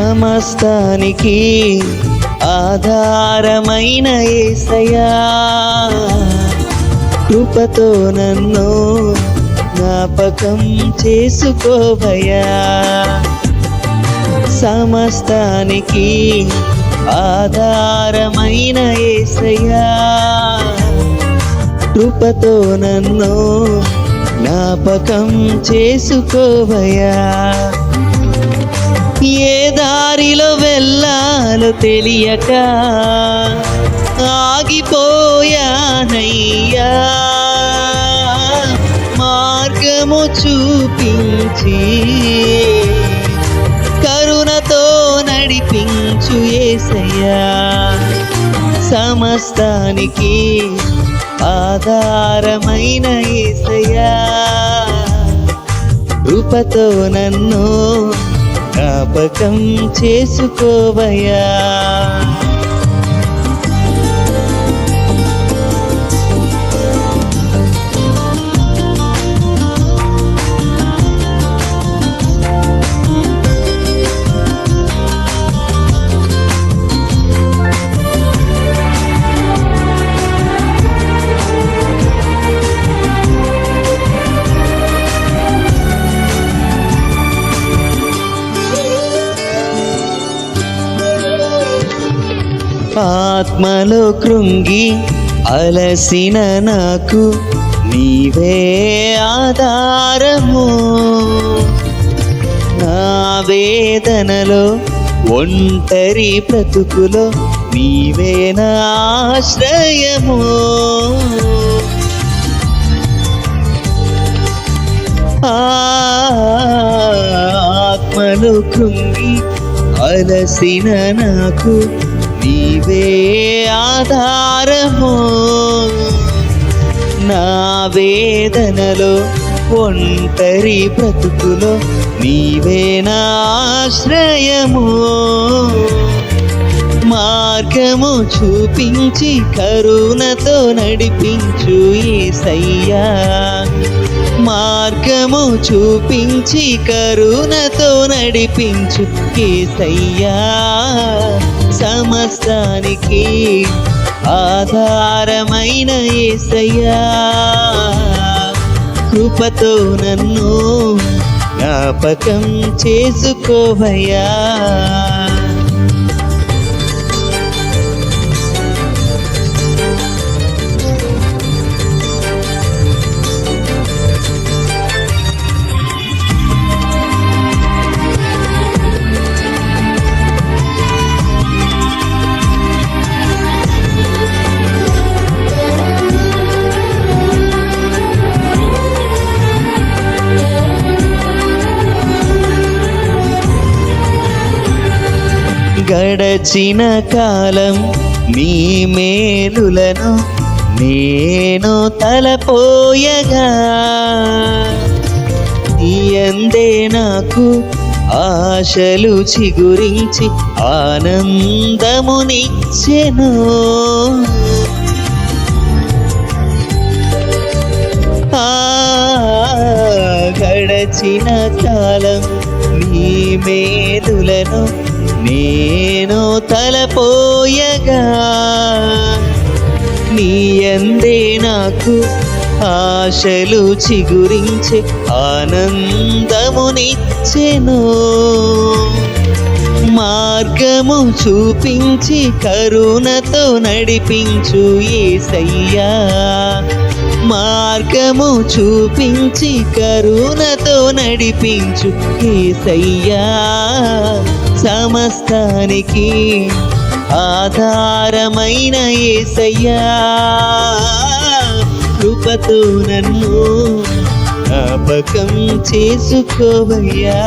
సమస్తానికి ఆధారమైన యేసయ్యా, కృపతో నన్ను జ్ఞాపకం చేసుకోవయ్యా. సమస్తానికి ఆధారమైన యేసయ్యా, కృపతో నన్ను జ్ఞాపకం చేసుకోవయ్యా. ఏ దారిలో వెళ్ళాలో తెలియక ఆగిపోయానయ్యా, మార్గము చూపించి కరుణతో నడిపించు యేసయ్యా. సమస్తానికి ఆధారమైన యేసయ్యా, కృపతో నన్ను జ్ఞాపకం చేసుకోవయ్యా. ఆత్మలో కృంగి అలసిన నాకు నీవే ఆధారము, నా వేదనలో ఒంటరి బ్రతుకులో నీవే నా ఆశ్రయము. ఆత్మలో కృంగి అలసిన నాకు నీవే ఆధారము, నా వేదనలో ఒంటరి బ్రతుకులో నీవే నా ఆశ్రయము. మార్గము చూపించి కరుణతో నడిపించు యేసయ్యా, మార్గము చూపించి కరుణతో నడిపించు యేసయ్యా. సమస్తానికి ఆధారమైన యేసయ్యా, కృపతో నన్ను జ్ఞాపకం చేసుకోవయ్యా. గడచిన కాలం నీ మేలులను నేను తలపోయగా, నీయందే నాకు ఆశలు చిగురించి ఆనందమునిచ్చెను. గడచిన కాలం నీ మేలులను నేను తలపోయగా, నీయందే నాకు ఆశలు చిగురించి ఆనందమునిచ్చెను. మార్గము చూపించి కరుణతో నడిపించు యేసయ్యా, మార్గము చూపించి కరుణతో నడిపించు యేసయ్యా. సమస్తానికి ఆధారమైన యేసయ్యా, కృపతో నన్ను జ్ఞాపకం చేసుకోవయ్యా.